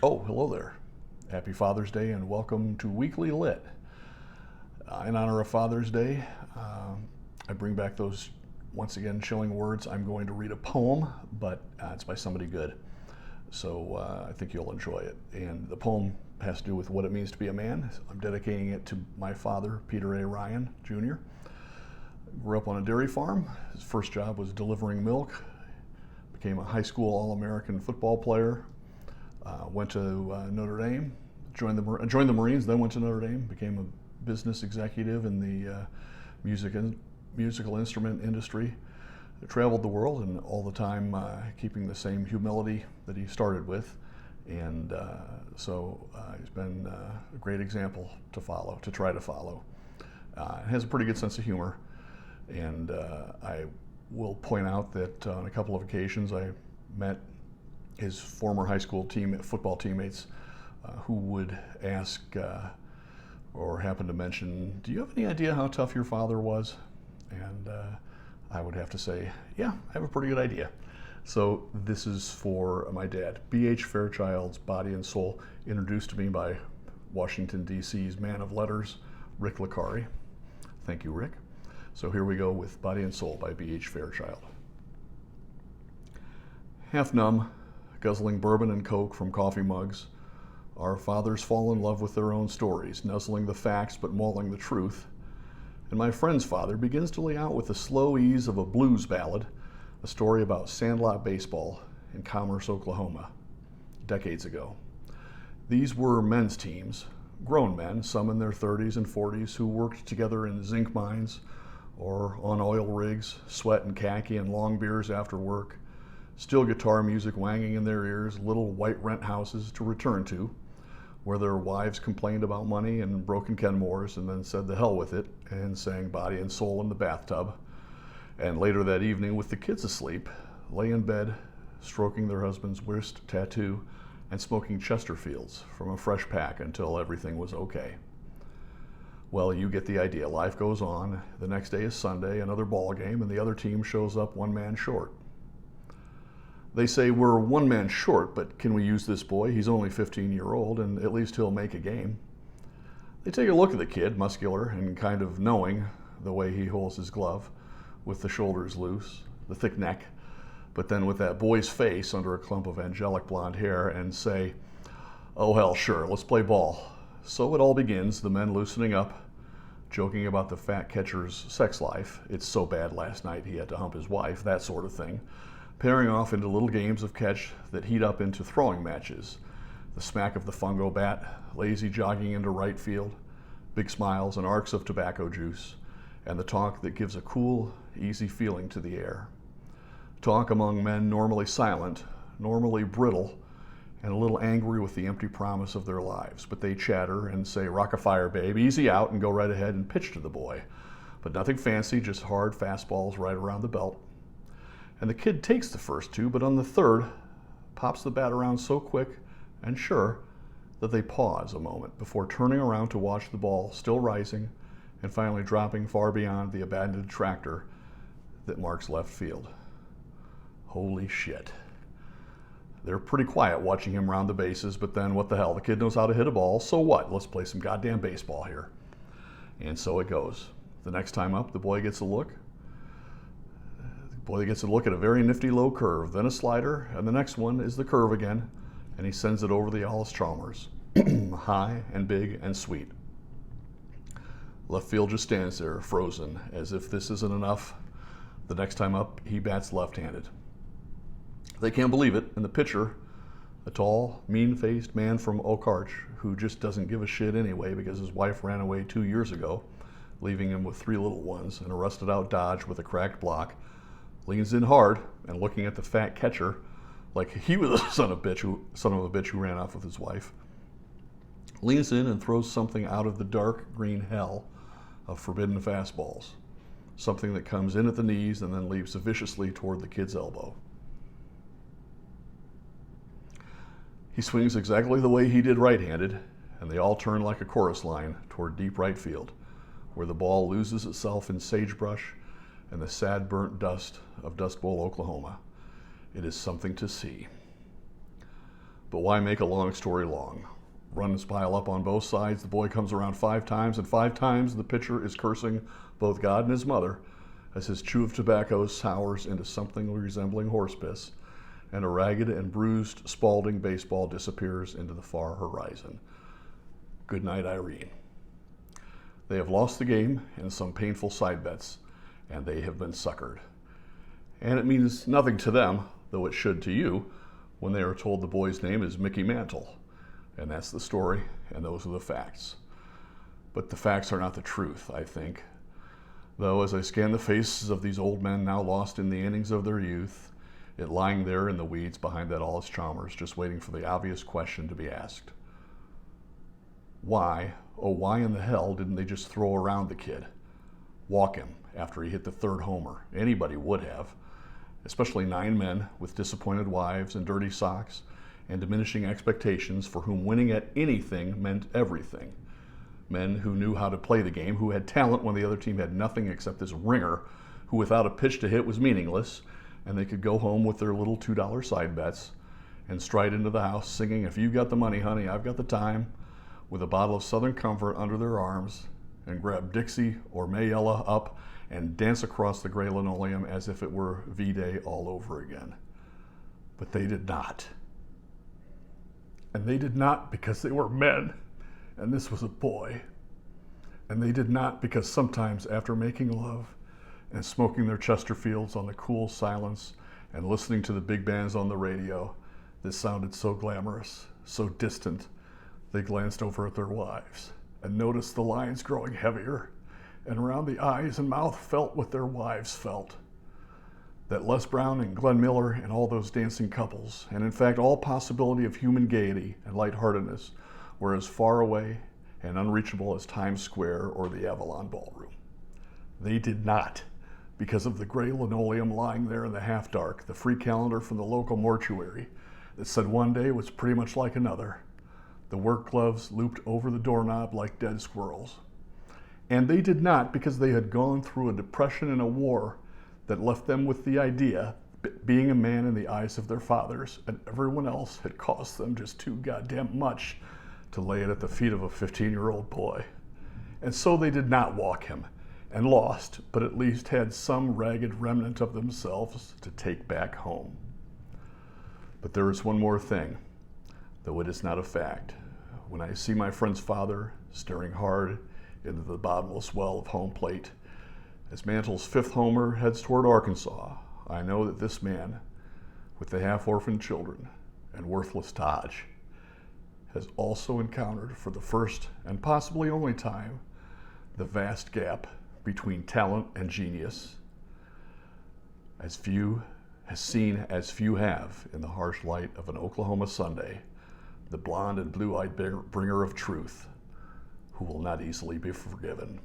Oh, hello there. Happy Father's Day and welcome to Weekly Lit. In honor of Father's Day, I bring back those, once again, chilling words. I'm going to read a poem, but it's by somebody good. So I think you'll enjoy it. And the poem has to do with what it means to be a man. I'm dedicating it to my father, Peter A. Ryan, Jr. Grew up on a dairy farm. His first job was delivering milk. Became a high school All-American football player. Went to Notre Dame, joined the Marines, then went to Notre Dame, became a business executive in the musical instrument industry. Traveled the world, and all the time keeping the same humility that he started with. And so he's been a great example to follow, to try to follow. Has a pretty good sense of humor. And I will point out that on a couple of occasions I met his former high school football teammates who would ask or happen to mention, do you have any idea how tough your father was? And I would have to say, yeah, I have a pretty good idea. So this is for my dad, B.H. Fairchild's Body and Soul, introduced to me by Washington, D.C.'s man of letters, Rick Licari. Thank you, Rick. So here we go with Body and Soul by B.H. Fairchild. Half numb, guzzling bourbon and coke from coffee mugs, our fathers fall in love with their own stories, nuzzling the facts but mauling the truth. And my friend's father begins to lay out with the slow ease of a blues ballad, a story about sandlot baseball in Commerce, Oklahoma, decades ago. These were men's teams, grown men, some in their 30s and 40s, who worked together in zinc mines or on oil rigs, sweat and khaki and long beers after work, steel guitar music wanging in their ears, little white rent houses to return to, where their wives complained about money and broken Kenmores and then said the hell with it and sang Body and Soul in the bathtub. And later that evening, with the kids asleep, lay in bed, stroking their husband's wrist tattoo and smoking Chesterfields from a fresh pack until everything was okay. Well, you get the idea. Life goes on. The next day is Sunday, another ball game, and the other team shows up one man short. They say, we're one man short, but can we use this boy? He's only 15-year-old, and at least he'll make a game. They take a look at the kid, muscular and kind of knowing the way he holds his glove, with the shoulders loose, the thick neck, but then with that boy's face under a clump of angelic blonde hair, and say, oh hell, sure, let's play ball. So it all begins, the men loosening up, joking about the fat catcher's sex life. It's so bad last night he had to hump his wife, that sort of thing. Pairing off into little games of catch that heat up into throwing matches. The smack of the fungo bat, lazy jogging into right field, big smiles and arcs of tobacco juice, and the talk that gives a cool, easy feeling to the air. Talk among men normally silent, normally brittle, and a little angry with the empty promise of their lives. But they chatter and say, rock a fire, babe, easy out, and go right ahead and pitch to the boy. But nothing fancy, just hard fastballs right around the belt. And the kid takes the first two, but on the third, pops the bat around so quick and sure that they pause a moment before turning around to watch the ball still rising and finally dropping far beyond the abandoned tractor that marks left field. Holy shit. They're pretty quiet watching him round the bases, but then what the hell? The kid knows how to hit a ball, so what? Let's play some goddamn baseball here. And so it goes. The next time up, the boy gets a look. Boy gets a look at a very nifty low curve, then a slider, and the next one is the curve again, and he sends it over the Allis-Chalmers. High and big and sweet. Left field just stands there, frozen, as if this isn't enough. The next time up, he bats left-handed. They can't believe it, and the pitcher, a tall, mean-faced man from Oak Arch, who just doesn't give a shit anyway because his wife ran away 2 years ago, leaving him with 3 little ones and a rusted-out Dodge with a cracked block, leans in hard and looking at the fat catcher like he was a son of a bitch who ran off with his wife. Leans in and throws something out of the dark green hell of forbidden fastballs. Something that comes in at the knees and then leaps viciously toward the kid's elbow. He swings exactly the way he did right-handed, and they all turn like a chorus line toward deep right field, where the ball loses itself in sagebrush and the sad burnt dust of Dust Bowl, Oklahoma. It is something to see. But why make a long story long? Runs pile up on both sides. The boy comes around 5 times, and 5 times the pitcher is cursing both God and his mother as his chew of tobacco sours into something resembling horse piss, and a ragged and bruised Spalding baseball disappears into the far horizon. Good night, Irene. They have lost the game in some painful side bets, and they have been suckered. And it means nothing to them, though it should to you, when they are told the boy's name is Mickey Mantle. And that's the story, and those are the facts. But the facts are not the truth, I think. Though as I scan the faces of these old men now lost in the innings of their youth, it lying there in the weeds behind that Allis Chalmers, just waiting for the obvious question to be asked. Why, oh why in the hell didn't they just throw around the kid? Walk him after he hit the 3rd homer. Anybody would have. Especially 9 men with disappointed wives and dirty socks and diminishing expectations for whom winning at anything meant everything. Men who knew how to play the game, who had talent when the other team had nothing except this ringer, who without a pitch to hit was meaningless, and they could go home with their little $2 side bets and stride into the house singing, "If you've got the money, honey, I've got the time," with a bottle of Southern Comfort under their arms, and grab Dixie or Mayella up and dance across the gray linoleum as if it were V-Day all over again. But they did not. And they did not because they were men, and this was a boy. And they did not because sometimes after making love and smoking their Chesterfields on the cool silence and listening to the big bands on the radio, this sounded so glamorous, so distant, they glanced over at their wives and noticed the lines growing heavier, and around the eyes and mouth felt what their wives felt. That Les Brown and Glenn Miller and all those dancing couples, and in fact all possibility of human gaiety and lightheartedness, were as far away and unreachable as Times Square or the Avalon Ballroom. They did not, because of the gray linoleum lying there in the half-dark, the free calendar from the local mortuary that said one day was pretty much like another, the work gloves looped over the doorknob like dead squirrels. And they did not because they had gone through a depression and a war that left them with the idea being a man in the eyes of their fathers and everyone else had cost them just too goddamn much to lay it at the feet of a 15-year-old boy. And so they did not walk him and lost, but at least had some ragged remnant of themselves to take back home. But there is one more thing, though it is not a fact. When I see my friend's father staring hard into the bottomless well of home plate, as Mantle's 5th homer heads toward Arkansas, I know that this man, with the half-orphaned children and worthless Taj, has also encountered for the first and possibly only time the vast gap between talent and genius, as few has seen as few have in the harsh light of an Oklahoma Sunday, the blonde and blue-eyed bringer of truth, who will not easily be forgiven.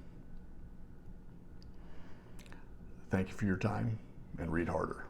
Thank you for your time, and read harder.